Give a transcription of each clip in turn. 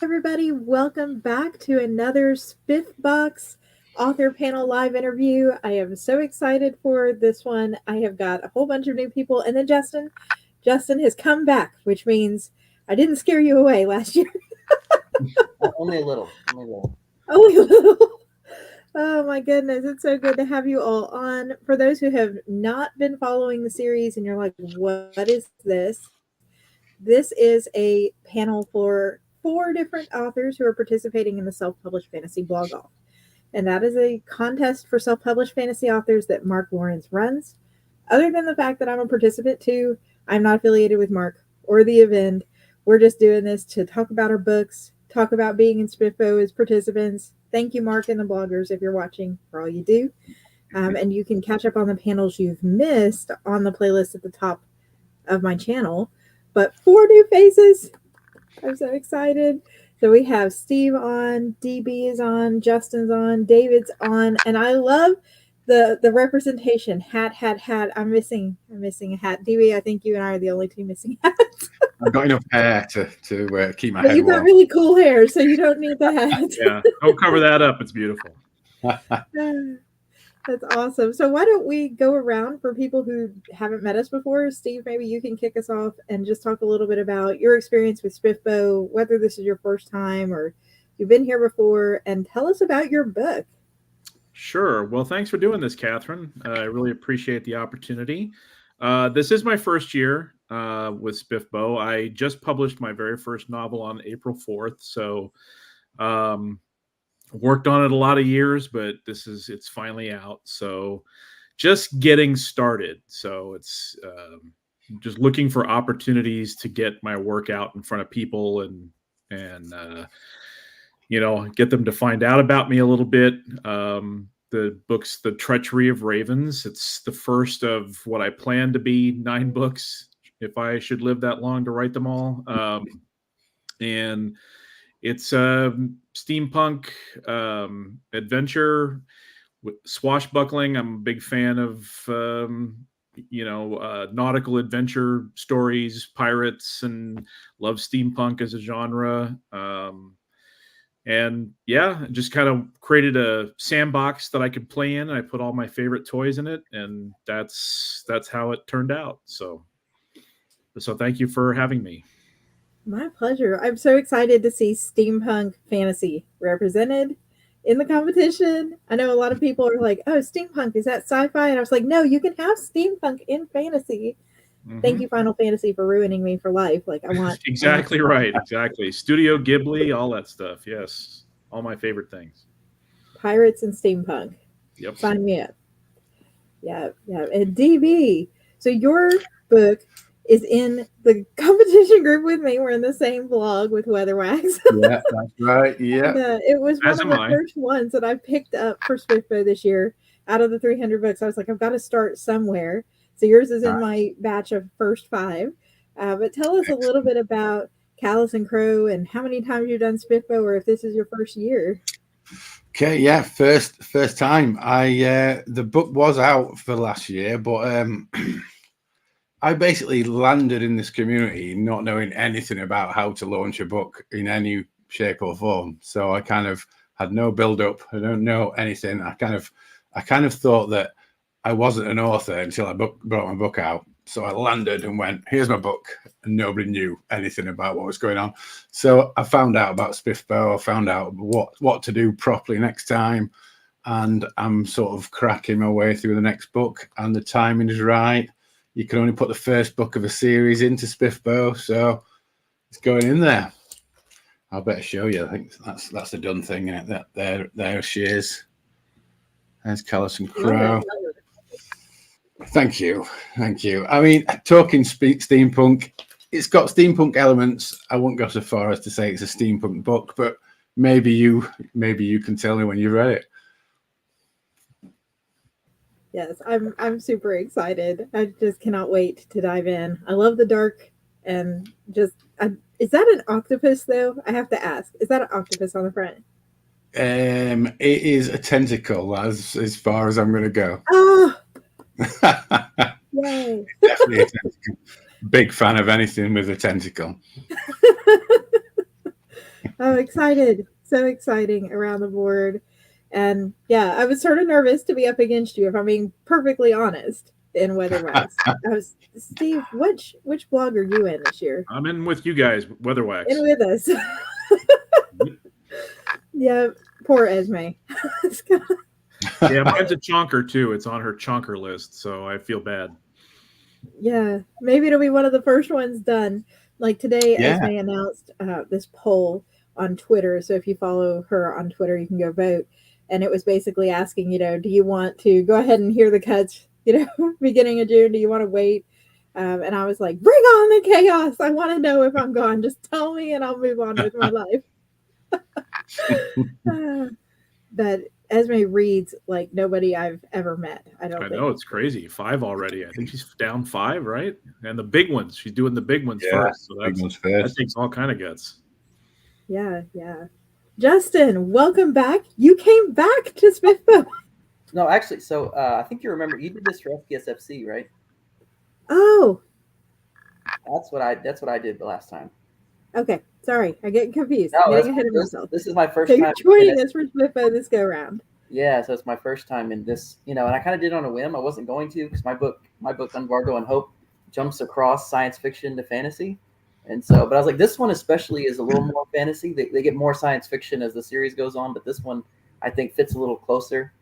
Everybody, welcome back to another SPFBOX author panel live interview. I am so excited for this one. I have got a whole bunch of new people, and then Justin has come back, which means I didn't scare you away last year. Only a little. Only a little. Only a little. Oh my goodness, it's so good to have you all on. For those who have not been following the series and you're like, what is this? This is a panel for 4 different authors who are participating in the Self Published Fantasy Blog Off. And that is a contest for self published fantasy authors that Mark Lawrence runs. Other than the fact that I'm a participant too, I'm not affiliated with Mark or the event. We're just doing this to talk about our books, talk about being in SPFBO as participants. Thank you, Mark, and the bloggers, if you're watching, for all you do. And you can catch up on the panels you've missed on the playlist at the top of my channel. But 4 new faces. I'm so excited. So we have Steve on, DB is on, Justin's on, David's on, and I love the representation. Hat. I'm missing a hat. DB, I think you and I are the only 2 missing hats. I've got enough hair to keep my But head you've got warm. really cool hair, so you don't need the hat. Yeah, don't cover that up. It's beautiful. That's awesome. So why don't we go around for people who haven't met us before? Steve, maybe you can kick us off and just talk a little bit about your experience with SPFBO, whether this is your first time or you've been here before, and tell us about your book. Sure. Well, thanks for doing this, Katherine. I really appreciate the opportunity. This is my first year with SPFBO. I just published my very first novel on April 4th. So worked on it a lot of years, but it's finally out. So just getting started. So it's just looking for opportunities to get my work out in front of people and get them to find out about me a little bit. The book's The Treachery of Ravens. It's the first of what I plan to be 9 books if I should live that long to write them all. And it's a steampunk adventure with swashbuckling. I'm a big fan of nautical adventure stories, pirates, and love steampunk as a genre. And yeah, just kind of created a sandbox that I could play in. I put all my favorite toys in it, and that's how it turned out. So thank you for having me. My pleasure. I'm so excited to see steampunk fantasy represented in the competition. I know a lot of people are like, oh, steampunk, is that sci-fi? And I was like, no, you can have steampunk in fantasy. Mm-hmm. Thank you, Final Fantasy, for ruining me for life. Like, I want exactly right. Exactly. Studio Ghibli, all that stuff. Yes. All my favorite things. Pirates and steampunk. Yep. Sign me up. Yeah. And DB. So your book is in the competition group with me. We're in the same blog with Weatherwax. Yeah, that's right. Yeah. And, it was one of the first ones that I picked up for SPFBO this year. Out of the 300 books, I was like, I've got to start somewhere. So yours is in my batch of first 5. But tell us a little bit about Callus and Crow and how many times you've done SPFBO, or if this is your first year. Okay, yeah, first time. The book was out for last year, but I basically landed in this community not knowing anything about how to launch a book in any shape or form. So I kind of had no build up. I don't know anything. I kind of thought that I wasn't an author until I brought my book out. So I landed and went, here's my book. And nobody knew anything about what was going on. So I found out about SPFBO. I found out what to do properly next time. And I'm sort of cracking my way through the next book. And the timing is right. You can only put the first book of a series into SPFBO. So it's going in there. I'll better show you. I think that's a done thing, isn't it? There she is. There's Callus and Crow. Thank you. I mean, talking steampunk, it's got steampunk elements. I won't go so far as to say it's a steampunk book, but maybe you can tell me when you've read it. Yes, I'm super excited. I just cannot wait to dive in. I love the dark and just is that an octopus though? I have to ask. Is that an octopus on the front? It is a tentacle as far as I'm going to go. Oh. Yay. Definitely a tentacle. Big fan of anything with a tentacle. I'm excited. So exciting around the board. And yeah, I was sort of nervous to be up against you, if I'm being perfectly honest, in Weatherwax. Steve, which blog are you in this year? I'm in with you guys, Weatherwax. In with us. Yeah, poor Esme. Yeah, mine's a chonker too. It's on her chonker list, so I feel bad. Yeah, maybe it'll be one of the first ones done. Like today, Yeah. Esme announced this poll on Twitter. So if you follow her on Twitter, you can go vote. And it was basically asking, do you want to go ahead and hear the cuts, beginning of June? Do you want to wait? And I was like, bring on the chaos. I want to know if I'm gone. Just tell me and I'll move on with my life. But Esme reads like nobody I've ever met. I know it's crazy. 5 already. I think she's down 5, right? And the big ones. She's doing the big ones first. So big ones first. That takes all kind of guts. Yeah. Justin, welcome back. You came back to SPFBO. No, actually, so I think you remember you did this for SPSFC, right? Oh, that's what I did the last time. Okay, sorry, I get confused. No, Getting ahead of myself. This is my first time. You're joining us for SPFBO this go round. Yeah, so it's my first time in this, and I kind of did it on a whim. I wasn't going to because my book, Unvargo and Hope, jumps across science fiction to fantasy. And so, but I was like, this one especially is a little more fantasy. They get more science fiction as the series goes on, but this one I think fits a little closer.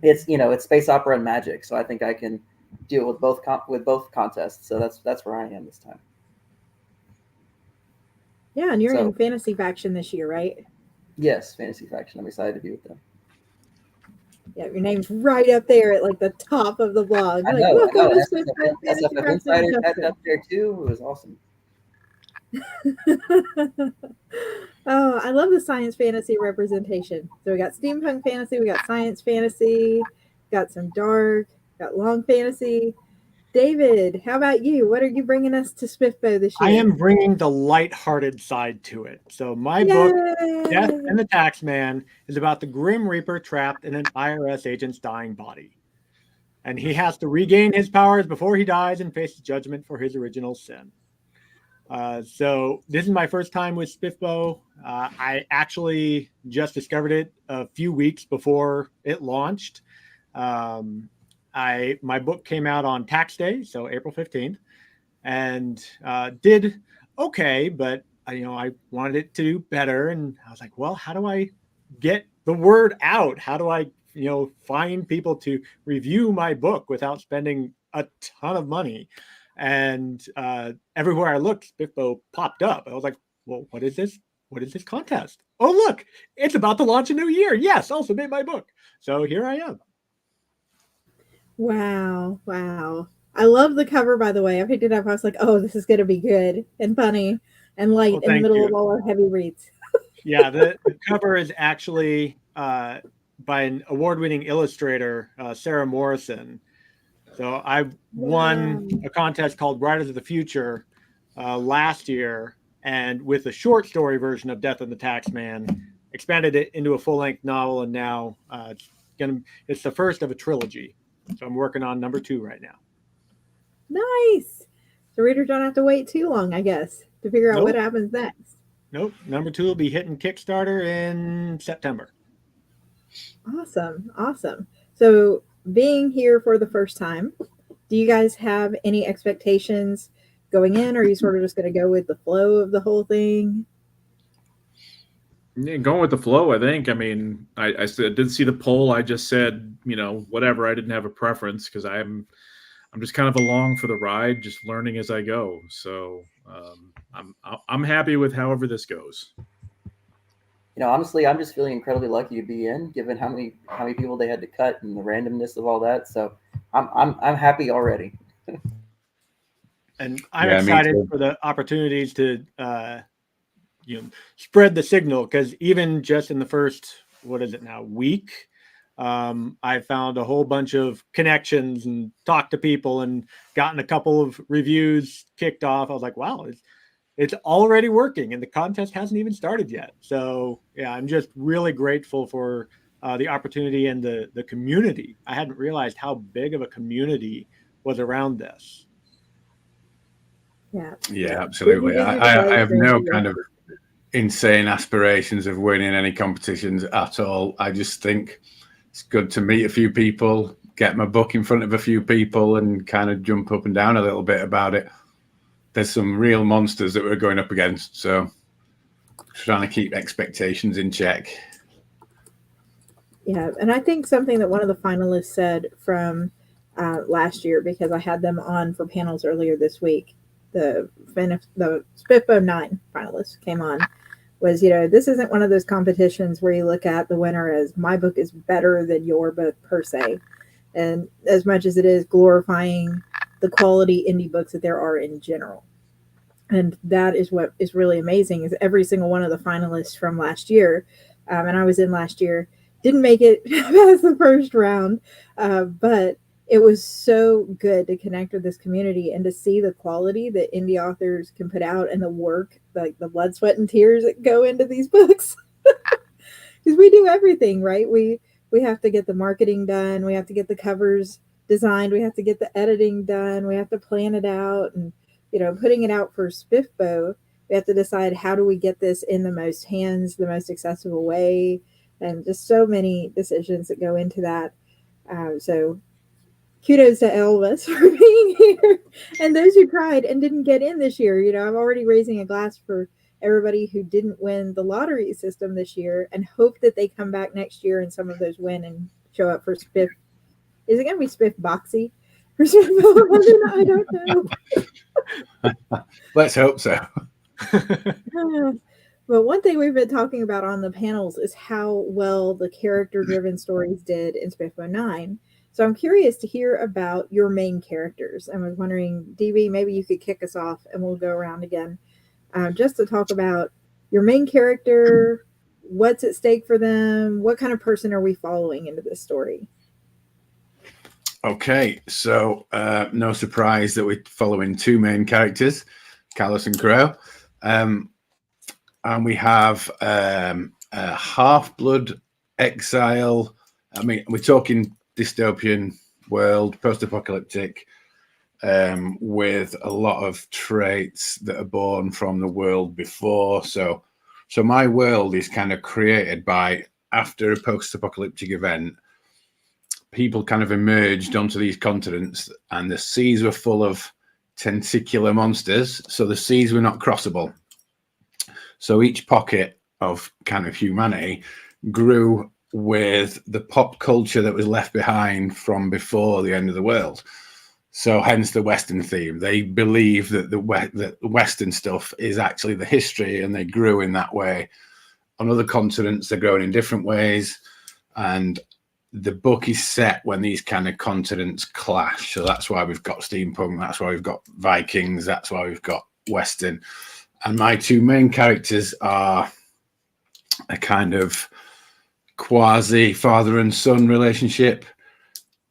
It's space opera and magic, so I think I can deal with both contests. So that's where I am this time. Yeah, and you're in Fantasy Faction this year, right? Yes, Fantasy Faction. I'm excited to be with them. Yeah, your name's right up there at like the top of the blog. I know. SFF Insider tagged up there too. It was awesome. Oh, I love the science fantasy representation. So we got steampunk fantasy, we got science fantasy, got some dark, got long fantasy. David, how about you? What are you bringing us to SPFBO this year? I am bringing the lighthearted side to it. So my book, Death and the Taxman, is about the Grim Reaper trapped in an IRS agent's dying body. And he has to regain his powers before he dies and face judgment for his original sin. So this is my first time with SPFBO. I actually just discovered it a few weeks before it launched. My book came out on tax day, so April 15th, and did okay, but I wanted it to do better, and I was like, well, how do I get the word out? How do I find people to review my book without spending a ton of money? And everywhere I looked, SPFBO popped up. I was like, well, what is this? What is this contest? Oh, look, it's about to launch a new year. Yes, I'll submit my book. So here I am. Wow. I love the cover, by the way. I picked it up. I was like, oh, this is going to be good and funny and light in the middle of all our heavy reads. Yeah, the cover is actually by an award-winning illustrator, Sarah Morrison. So I won a contest called Writers of the Future last year, and with a short story version of Death and the Taxman, expanded it into a full-length novel, and now it's the first of a trilogy. So I'm working on number 2 right now. Nice. So readers don't have to wait too long, I guess, to figure out what happens next. Nope. Number 2 will be hitting Kickstarter in September. Awesome. So being here for the first time, do you guys have any expectations going in, or are you sort of just going to go with the flow of the whole thing? Yeah, going with the flow, I think. I mean, I did see the poll. I just said, whatever. I didn't have a preference because I'm just kind of along for the ride, just learning as I go. So I'm happy with however this goes. Honestly, I'm just feeling incredibly lucky to be in, given how many people they had to cut and the randomness of all that. So I'm happy already. And I'm excited for the opportunities to spread the signal, because even just in the first week, I found a whole bunch of connections and talked to people and gotten a couple of reviews kicked off. I was like, wow, it's already working, and the contest hasn't even started yet. So yeah, I'm just really grateful for the opportunity and the community. I hadn't realized how big of a community was around this. Yeah, absolutely. I have no kind of insane aspirations of winning any competitions at all. I just think it's good to meet a few people, get my book in front of a few people, and kind of jump up and down a little bit about it. There's some real monsters that we're going up against, so trying to keep expectations in check. Yeah, and I think something that one of the finalists said from last year, because I had them on for panels earlier this week, the SPFBO 9 finalists came on, was, this isn't one of those competitions where you look at the winner as my book is better than your book per se, and as much as it is glorifying the quality indie books that there are in general. And that is what is really amazing, is every single one of the finalists from last year, and I was in last year, didn't make it past the first round, but it was so good to connect with this community and to see the quality that indie authors can put out and the work, like the blood, sweat, and tears that go into these books. Because we do everything, right? We have to get the marketing done, we have to get the covers designed, we have to get the editing done, we have to plan it out, and putting it out for SPFBO, we have to decide how do we get this in the most hands, the most accessible way, and just so many decisions that go into that. So kudos to all of us for being here, and those who tried and didn't get in this year. I'm already raising a glass for everybody who didn't win the lottery system this year, and hope that they come back next year and some of those win and show up for SPF. Is it going to be SPFBOXy? I don't know. Let's hope so. But one thing we've been talking about on the panels is how well the character-driven stories did in SPFBO 9. So I'm curious to hear about your main characters. I was wondering, DB, maybe you could kick us off and we'll go around again, just to talk about your main character, what's at stake for them, what kind of person are we following into this story? Okay, so no surprise that we're following two main characters, Callus and Crow. And we have a half-blood exile. I mean, we're talking dystopian world, post-apocalyptic, with a lot of traits that are born from the world before. So my world is kind of created by, after a post-apocalyptic event, people kind of emerged onto these continents, and the seas were full of tentacular monsters. So the seas were not crossable. So each pocket of kind of humanity grew with the pop culture that was left behind from before the end of the world. So hence the Western theme. They believe that the Western stuff is actually the history, and they grew in that way. On other continents, they're growing in different ways. And the book is set when these kind of continents clash. So that's why we've got steampunk. That's why we've got Vikings. That's why we've got Western. And my two main characters are a kind of quasi father and son relationship.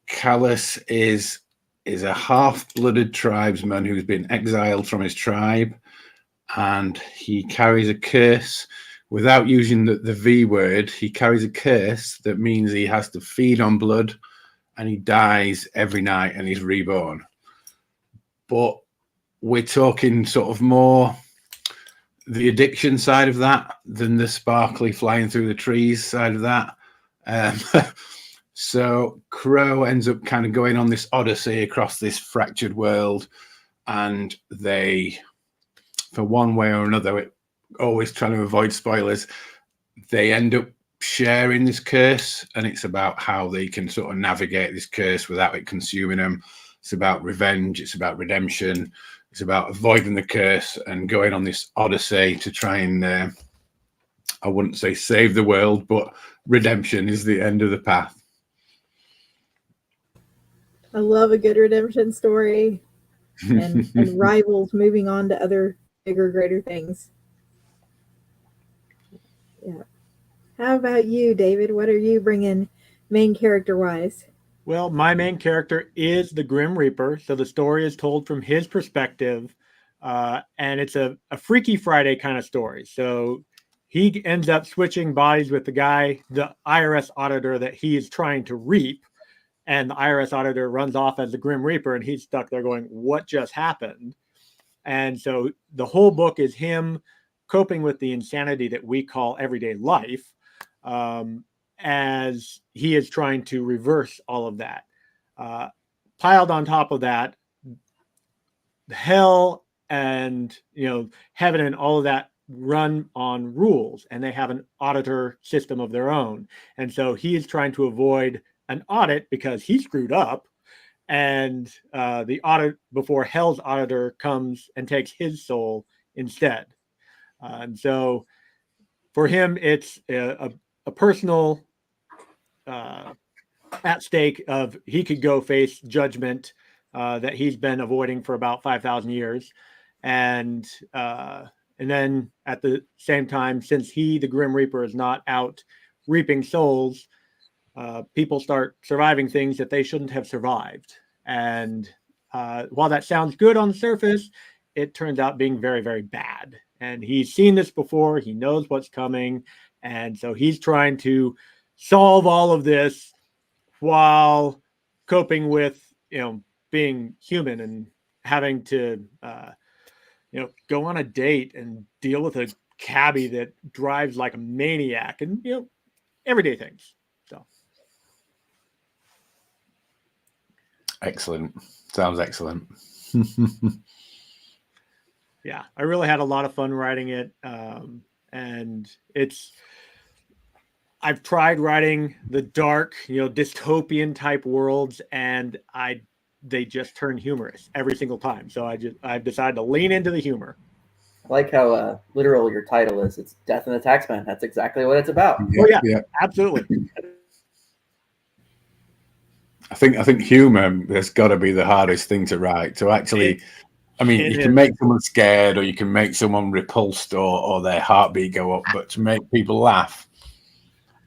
Callus is a half-blooded tribesman who's been exiled from his tribe, and he carries a curse. Without using the V word, he carries a curse that means he has to feed on blood, and he dies every night and he's reborn. But we're talking sort of more the addiction side of that than the sparkly flying through the trees side of that. So Crow ends up kind of going on this odyssey across this fractured world, and they, for one way or another, always trying to avoid spoilers, they end up sharing this curse, and it's about how they can sort of navigate this curse without it consuming them. It's about revenge, it's about redemption, it's about avoiding the curse and going on this odyssey to try and I wouldn't say save the world, but redemption is the end of the path. I love a good redemption story, and rivals moving on to other bigger, greater things. Yeah. How about you, David? What are you bringing main character-wise? Well, my main character is the Grim Reaper. So the story is told from his perspective, and it's a Freaky Friday kind of story. So he ends up switching bodies with the guy, the IRS auditor that he is trying to reap. And the IRS auditor runs off as the Grim Reaper, and he's stuck there going, what just happened? And so the whole book is him coping with the insanity that we call everyday life, as he is trying to reverse all of that. Piled on top of that, hell and heaven and all of that run on rules, and they have an auditor system of their own. And so he is trying to avoid an audit because he screwed up, and the audit before hell's auditor comes and takes his soul instead. And so for him, it's a personal at stake of he could go face judgment that he's been avoiding for about 5,000 years. And then at the same time, since the Grim Reaper, is not out reaping souls, people start surviving things that they shouldn't have survived. And while that sounds good on the surface, it turns out being very, very bad. And he's seen this before. He knows what's coming. And so he's trying to solve all of this while coping with, being human and having to, go on a date and deal with a cabbie that drives like a maniac and, everyday things. So. Excellent. Sounds excellent. Yeah, I really had a lot of fun writing it. And I've tried writing the dark, dystopian type worlds, and they just turn humorous every single time. So I've decided to lean into the humor. I like how literal your title is. It's Death and the Taxman. That's exactly what it's about. Yeah, absolutely. I think humor has got to be the hardest thing to write. To actually, you can make someone scared, or you can make someone repulsed, or their heartbeat go up, but to make people laugh,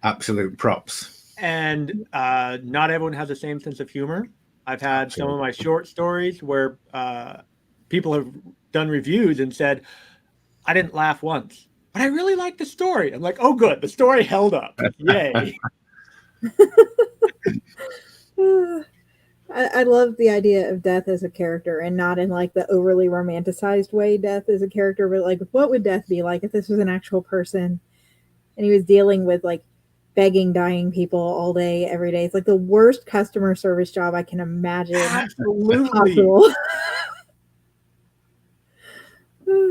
absolute props. And not everyone has the same sense of humor. I've had some of my short stories where people have done reviews and said, I didn't laugh once, but I really liked the story. I'm like, oh, good. The story held up. Yay. I love the idea of death as a character, and not in like the overly romanticized way death as a character, but like, what would death be like if this was an actual person and he was dealing with like begging dying people all day, every day? It's like the worst customer service job I can imagine. Absolutely.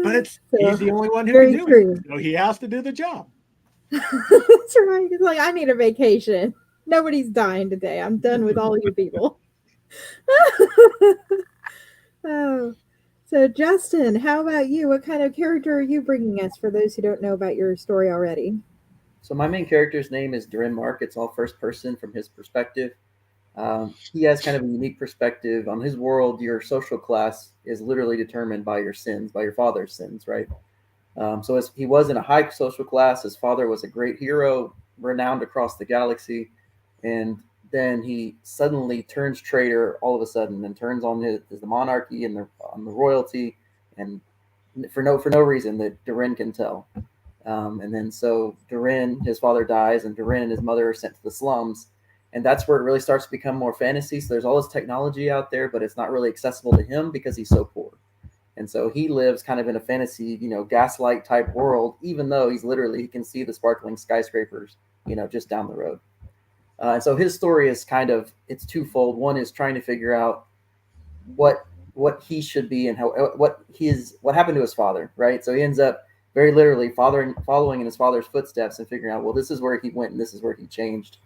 But he's the only one who can do it. So he has to do the job. That's right. It's like, I need a vacation. Nobody's dying today. I'm done with all you people. Oh, so Justin, how about you? What kind of character are you bringing us for those who don't know about your story already? So my main character's name is Durin Mark. It's all first person from his perspective. He has kind of a unique perspective on his world. Your social class is literally determined by your sins, by your father's sins, right? So as he was in a high social class, his father was a great hero, renowned across the galaxy, and then he suddenly turns traitor all of a sudden and turns on the monarchy and on the royalty, and for no reason that Durin can tell. And then so Durin, his father dies, and Durin and his mother are sent to the slums. And that's where it really starts to become more fantasy. So there's all this technology out there, but it's not really accessible to him because he's so poor. And so he lives kind of in a fantasy, gaslight type world, even though he can see the sparkling skyscrapers, just down the road. And so his story is it's twofold. One is trying to figure out what he should be and what happened to his father, right? So he ends up very literally following in his father's footsteps and figuring out, well, this is where he went and this is where he changed.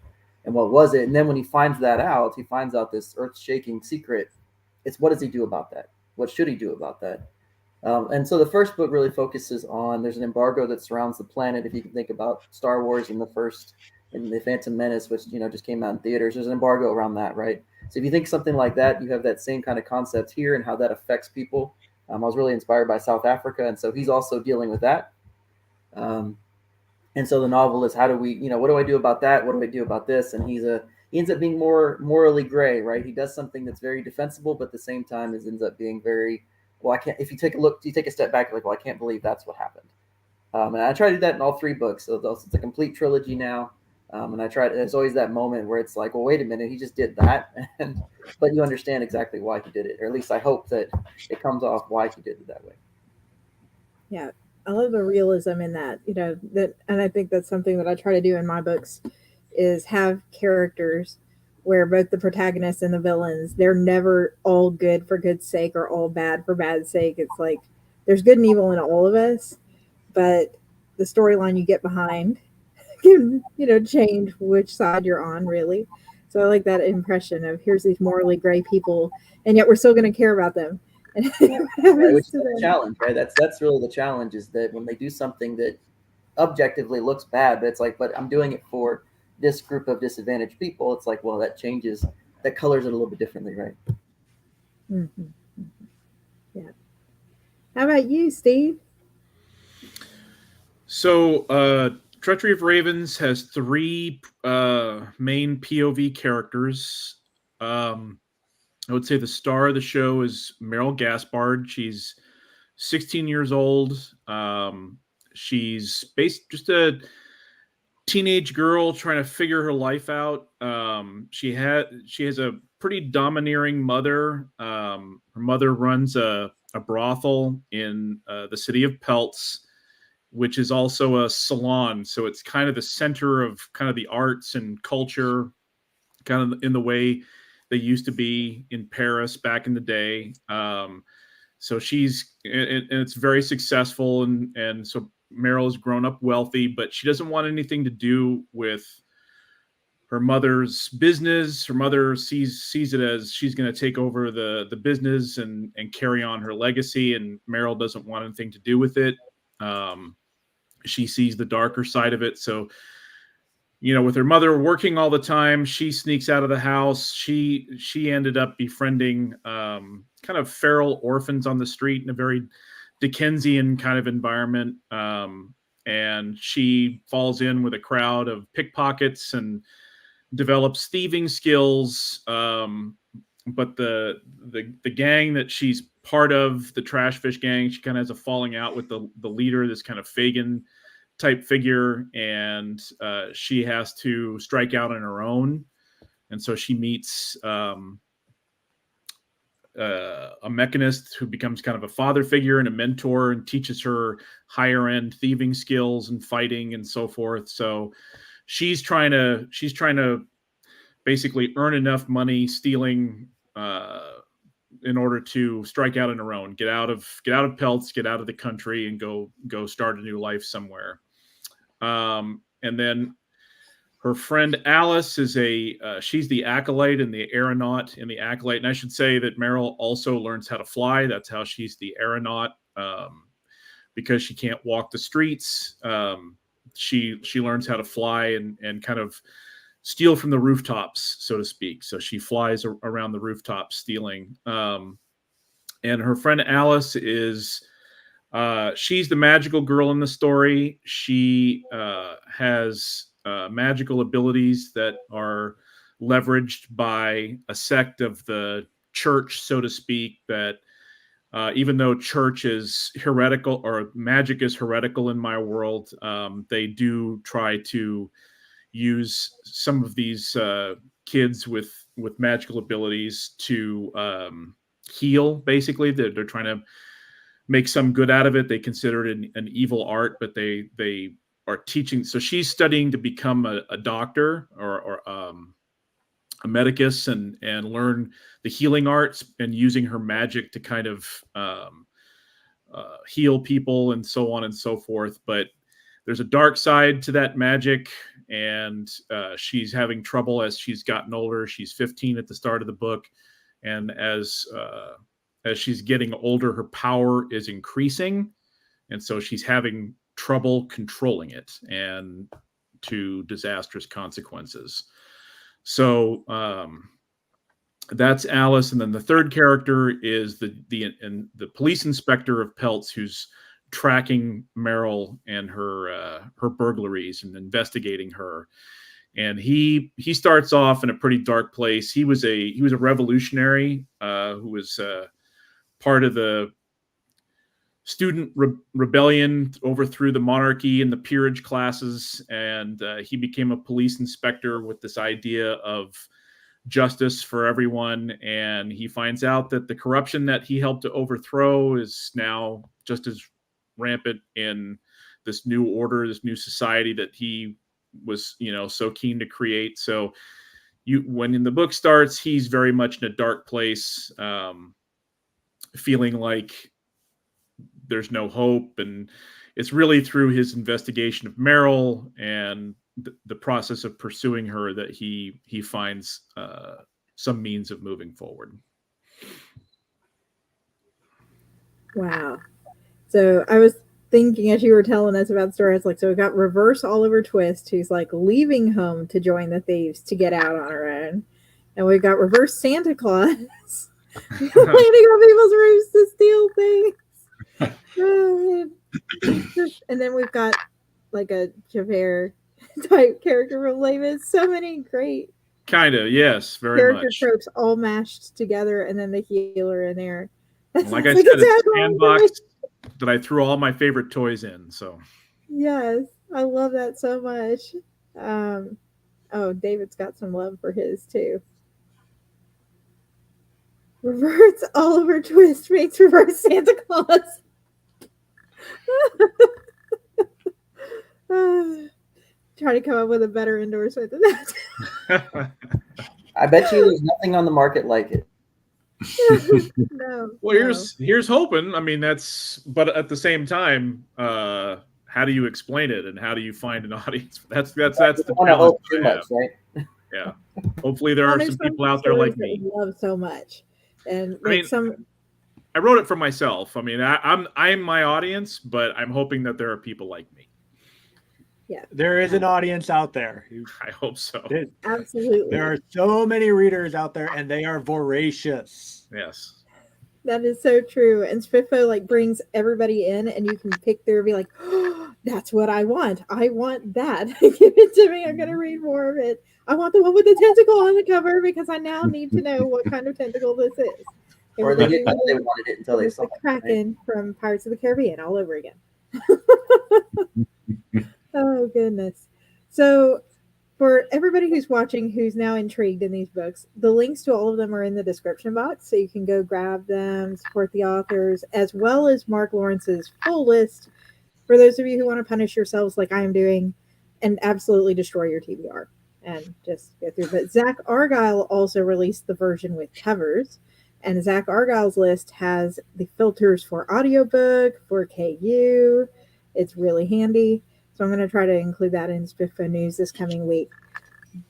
And what was it? And then when he finds out this earth-shaking secret. It's what does he do about that? What should he do about that? And so the first book really focuses on, there's an embargo that surrounds the planet. If you can think about Star Wars in the Phantom Menace, which just came out in theaters, there's an embargo around that, right? So if you think something like that, you have that same kind of concept here and how that affects people. I was really inspired by South Africa, and so he's also dealing with that. And so the novel is, how do we, what do I do about that? What do I do about this? And he ends up being more morally gray, right? He does something that's very defensible, but at the same time ends up being very, well, I can't, if you take a step back, like, well, I can't believe that's what happened. And I try to do that in all 3 books. So it's a complete trilogy now. And there's always that moment where it's like, well, wait a minute, he just did that. But you understand exactly why he did it. Or at least I hope that it comes off why he did it that way. Yeah. I love the realism in that, that, and I think that's something that I try to do in my books is have characters where both the protagonists and the villains, they're never all good for good's sake or all bad for bad's sake. It's like there's good and evil in all of us, but the storyline you get behind can, change which side you're on, really. So I like that impression of here's these morally gray people, and yet we're still going to care about them. And what Right, happens which is to the them? challenge, right? That's really the challenge, is that when they do something that objectively looks bad, but it's like, but I'm doing it for this group of disadvantaged people. It's like, well, that colors it a little bit differently, right? Mm-hmm. Yeah. How about you, Steve? So, Treachery of Ravens has three main POV characters. I would say the star of the show is Meryl Gaspard. She's 16 years old. She's just a teenage girl trying to figure her life out. She has a pretty domineering mother. Her mother runs a brothel in the city of Peltz, which is also a salon. So it's kind of the center of kind of the arts and culture, kind of in the way they used to be in Paris back in the day. So and it's very successful. And so Meryl has grown up wealthy, but she doesn't want anything to do with her mother's business. Her mother sees it as she's going to take over the business and carry on her legacy. And Meryl doesn't want anything to do with it. She sees the darker side of it. So, with her mother working all the time, she sneaks out of the house. She ended up befriending kind of feral orphans on the street in a very Dickensian kind of environment. And she falls in with a crowd of pickpockets and develops thieving skills. But the gang that she's part of, the Trash Fish gang, she kind of has a falling out with the leader, this kind of Fagin type figure, and she has to strike out on her own. And so she meets a mechanist who becomes kind of a father figure and a mentor and teaches her higher end thieving skills and fighting and so forth. So she's trying to basically earn enough money stealing in order to strike out on her own, get out of Peltz, get out of the country, and go start a new life somewhere. And then her friend Alice is she's the acolyte and the aeronaut in the acolyte. And I should say that Meryl also learns how to fly. That's how she's the aeronaut, because she can't walk the streets. She learns how to fly and kind of steal from the rooftops, so to speak. So she flies around the rooftops stealing. And her friend Alice is she's the magical girl in the story. She has magical abilities that are leveraged by a sect of the church, so to speak, that even though church is heretical or magic is heretical in my world, they do try to use some of these kids with magical abilities to heal. Basically, they're trying to make some good out of it. They consider it an evil art, but they are teaching. So she's studying to become a doctor or a medicus and learn the healing arts and using her magic to kind of heal people and so on and so forth. But there's a dark side to that magic, and she's having trouble as she's gotten older. She's 15 at the start of the book, and as she's getting older, her power is increasing, and so she's having trouble controlling it, and to disastrous consequences. So that's Alice, and then the third character is the police inspector of Peltz, who's tracking Meryl and her burglaries and investigating her. And he starts off in a pretty dark place. He was a revolutionary who was part of the student rebellion, overthrew the monarchy and the peerage classes, and he became a police inspector with this idea of justice for everyone. And he finds out that the corruption that he helped to overthrow is now just as rampant in this new order, this new society that he was, so keen to create. So when in the book starts, he's very much in a dark place, feeling like there's no hope. And it's really through his investigation of Meryl and the process of pursuing her that he finds some means of moving forward. Wow. So I was thinking as you were telling us about the story, it's like, so we got Reverse Oliver Twist, who's like leaving home to join the thieves to get out on her own. And we've got Reverse Santa Claus landing on people's roofs to steal things. And then we've got like a Javert type character from Les Mis. So many great kind of, yes, very character much tropes all mashed together, and then the healer in there. Like I said, it's a sandbox that I threw all my favorite toys in. So yes, I love that so much. Oh, David's got some love for his too. Reverse Oliver Twist makes Reverse Santa Claus. Try to come up with a better endorsement than that. I bet you there's nothing on the market like it. No. Well, here's hoping. I mean, but at the same time, how do you explain it and how do you find an audience? That's the challenge too much, right? Yeah. Hopefully there are some people out there like me. Love so much. And I wrote it for myself. I mean, I'm my audience, but I'm hoping that there are people like me. Yeah, there is an audience out there. I hope so. Absolutely. There are so many readers out there, and they are voracious. Yes. That is so true. And SPFBO like brings everybody in, and you can pick there and be like, oh, that's what I want. I want that. Give it to me. I'm going to read more of it. I want the one with the tentacle on the cover because I now need to know what kind of tentacle this is. Or they didn't know they wanted it until they saw the Kraken from Pirates of the Caribbean all over again. Oh, goodness. So for everybody who's watching who's now intrigued in these books, the links to all of them are in the description box, so you can go grab them, support the authors, as well as Mark Lawrence's full list for those of you who want to punish yourselves like I am doing and absolutely destroy your TBR and just go through. But Zach Argyle also released the version with covers, and Zach Argyle's list has the filters for audiobook, for KU. It's really handy. So I'm going to try to include that in SPFBO News this coming week.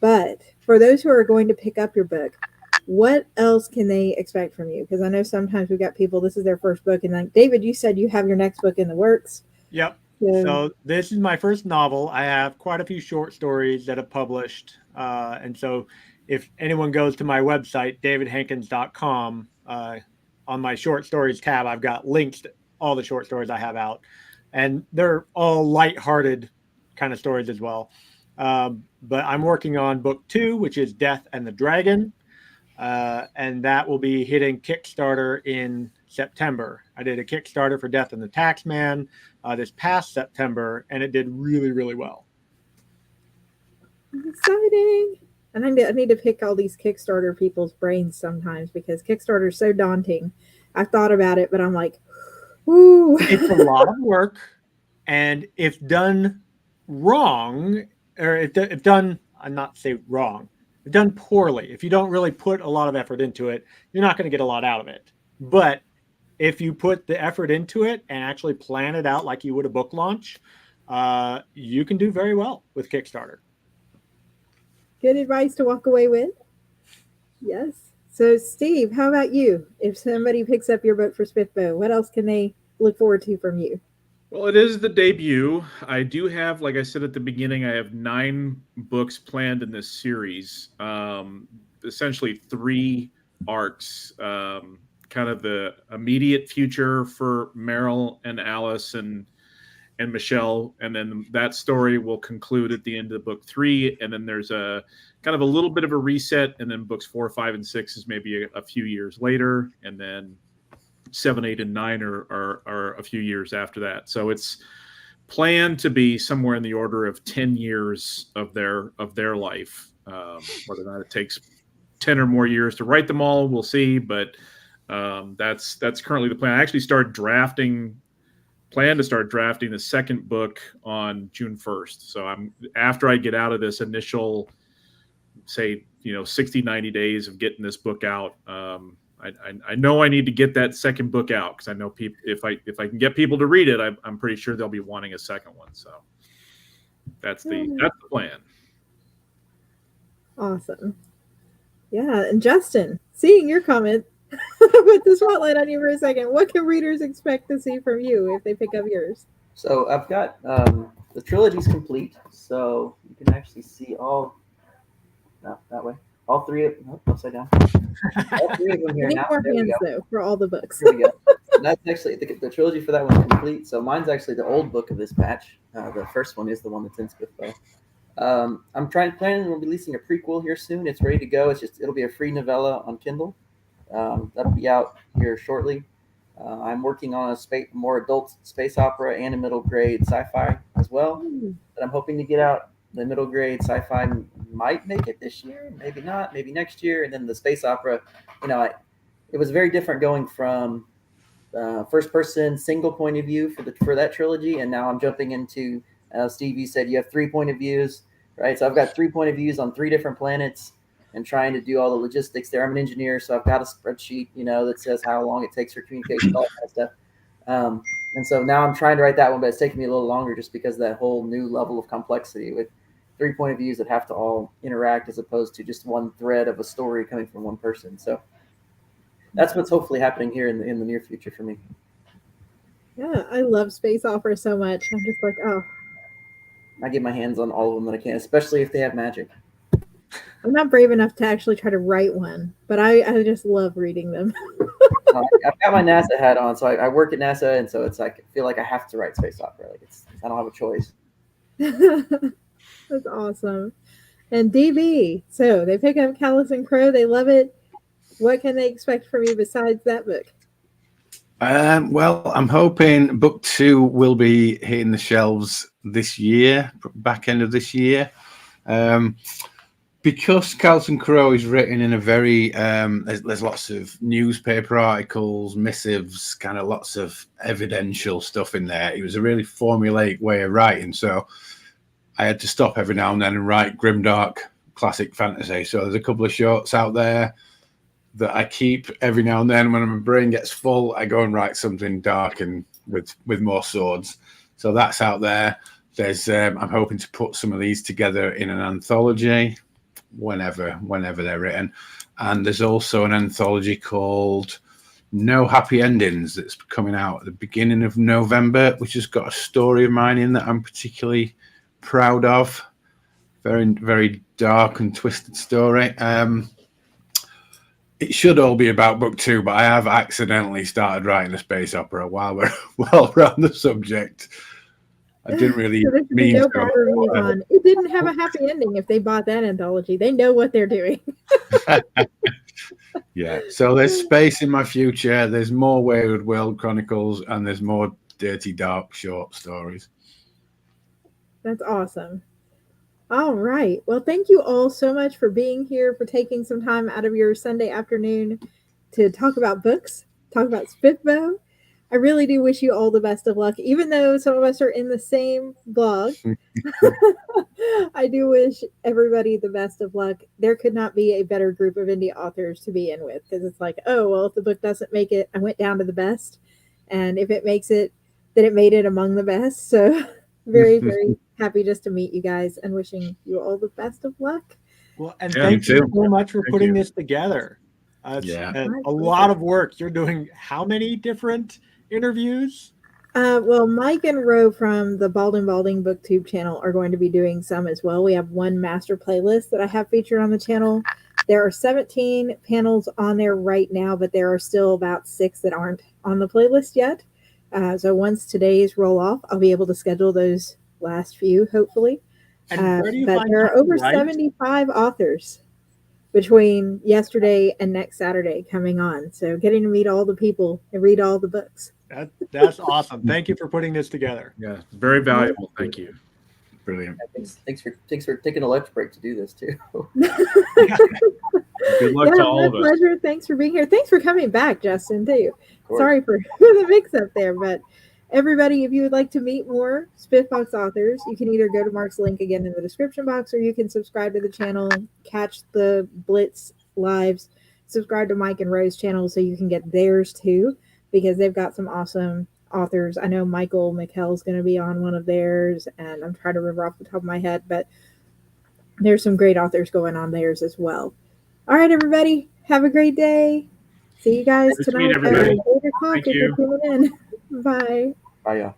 But for those who are going to pick up your book, what else can they expect from you? Because I know sometimes we've got people, this is their first book. And like David, you said you have your next book in the works. Yep. So this is my first novel. I have quite a few short stories that have published. And so if anyone goes to my website, davidhankins.com, on my short stories tab, I've got links to all the short stories I have out. And they're all lighthearted kind of stories as well. But I'm working on book 2, which is Death and the Dragon. And that will be hitting Kickstarter in September. I did a Kickstarter for Death and the Taxman this past September, and it did really, really well. Exciting. And I need to pick all these Kickstarter people's brains sometimes because Kickstarter is so daunting. I've thought about it, but I'm like, ooh. It's a lot of work, and if done wrong, or if done, I'm not say wrong, if done poorly, if you don't really put a lot of effort into it, you're not going to get a lot out of it. But if you put the effort into it and actually plan it out like you would a book launch, you can do very well with Kickstarter. Good advice to walk away with. Yes. So, Steve, how about you? If somebody picks up your book for SPFBO, what else can they look forward to from you? Well, it is the debut. I do have, like I said at the beginning, I have 9 books planned in this series. Essentially 3 arcs, kind of the immediate future for Meryl and Alice and Michelle, and then that story will conclude at the end of book 3, and then there's a kind of a little bit of a reset, and then books 4, 5, and 6 is maybe a few years later, and then 7, 8, and 9 are a few years after that. So it's planned to be somewhere in the order of 10 years of their life. Whether or not it takes 10 or more years to write them all, we'll see. But that's currently the plan. I actually started drafting plan to start drafting the second book on June 1st. So after I get out of this initial, say, 60, 90 days of getting this book out, I know I need to get that second book out, because I know people, if I can get people to read it, I'm pretty sure they'll be wanting a second one. So that's the plan. Awesome. Yeah, and Justin, seeing your comment, put the spotlight on you for a second. What can readers expect to see from you if they pick up yours? So I've got the trilogy's complete, so you can actually see all. No, that way. All three of upside down. All three of them here You need now. more There we hands, go. though, for all the books. There we go. And that's actually the trilogy for that one's complete. So mine's actually the old book of this batch. The first one is the one that's in SPFBO. I'm planning on releasing a prequel here soon. It's ready to go. It'll be a free novella on Kindle. That'll be out here shortly. I'm working on a more adult space opera and a middle grade sci-fi as well that I'm hoping to get out. The middle grade sci-fi might make it this year, maybe not, maybe next year. And then the space opera, it was very different going from first person single point of view for that trilogy, and now I'm jumping into Steve, you said you have 3 point of views, right? So I've got 3 point of views on 3 different planets and trying to do all the logistics there. I'm an engineer, so I've got a spreadsheet, that says how long it takes for communication, all that kind of stuff. And so now I'm trying to write that one, but it's taking me a little longer just because of that whole new level of complexity with 3 point of views that have to all interact as opposed to just one thread of a story coming from one person. So that's what's hopefully happening here in the near future for me. Yeah, I love space opera so much. I'm just like, oh. I get my hands on all of them that I can, especially if they have magic. I'm not brave enough to actually try to write one, but I just love reading them. I've got my NASA hat on, so I work at NASA, and so it's like I feel like I have to write space opera. Like I don't have a choice. That's awesome. And DB, so they pick up Callus and Crow. They love it. What can they expect from you besides that book? Well, I'm hoping book 2 will be hitting the shelves this year, back end of this year. Because Callus and Crow is written in a very, there's lots of newspaper articles, missives, kind of lots of evidential stuff in there. It was a really formulaic way of writing. So I had to stop every now and then and write grimdark classic fantasy. So there's a couple of shorts out there that I keep every now and then. When my brain gets full, I go and write something dark and with more swords. So that's out there. There's I'm hoping to put some of these together in an anthology whenever they're written. And there's also an anthology called No Happy Endings that's coming out at the beginning of November, which has got a story of mine in that I'm particularly proud of. Very, very dark and twisted story. It should all be about book 2, but I have accidentally started writing a space opera while we're on the subject. I didn't really mean no to. It didn't have a happy ending. If they bought that anthology, they know what they're doing. Yeah. So there's space in my future. There's more Wayward World Chronicles, and there's more dirty, dark short stories. That's awesome. All right. Well, thank you all so much for being here, for taking some time out of your Sunday afternoon to talk about books, talk about SPFBO. I really do wish you all the best of luck, even though some of us are in the same blog. I do wish everybody the best of luck. There could not be a better group of indie authors to be in with, because it's like, oh, well, if the book doesn't make it, I went down to the best. And if it makes it, then it made it among the best. So very, very happy just to meet you guys and wishing you all the best of luck. Well, and thank you so much for putting this together. Yeah, a lot of work. You're doing how many different interviews? Well, Mike and Ro from the Balding BookTube channel are going to be doing some as well. We have one master playlist that I have featured on the channel. There are 17 panels on there right now, but there are still about 6 that aren't on the playlist yet. So once today's roll off, I'll be able to schedule those last few, hopefully. And where do you but find there are over 75 authors between yesterday and next Saturday coming on. So getting to meet all the people and read all the books. That's awesome. Thank you for putting this together. Yeah, very valuable. Thank you. Brilliant. Thanks for taking a lunch break to do this too. Good luck to all of us. Pleasure. Thanks for being here. Thanks for coming back, Justin, too. Sorry for the mix-up there, but Everybody, if you would like to meet more SPFBOX authors, you can either go to Mark's link again in the description box, or you can subscribe to the channel, catch the Blitz lives, subscribe to Mike and Rose's channel so you can get theirs too, because they've got some awesome authors. I know Michael McKell's going to be on one of theirs, and I'm trying to remember off the top of my head, but there's some great authors going on theirs as well. All right, everybody, have a great day. See you guys Good to meet tonight at everybody. 8 o'clock Thank if you're you. tuning in. Bye. Bye, y'all.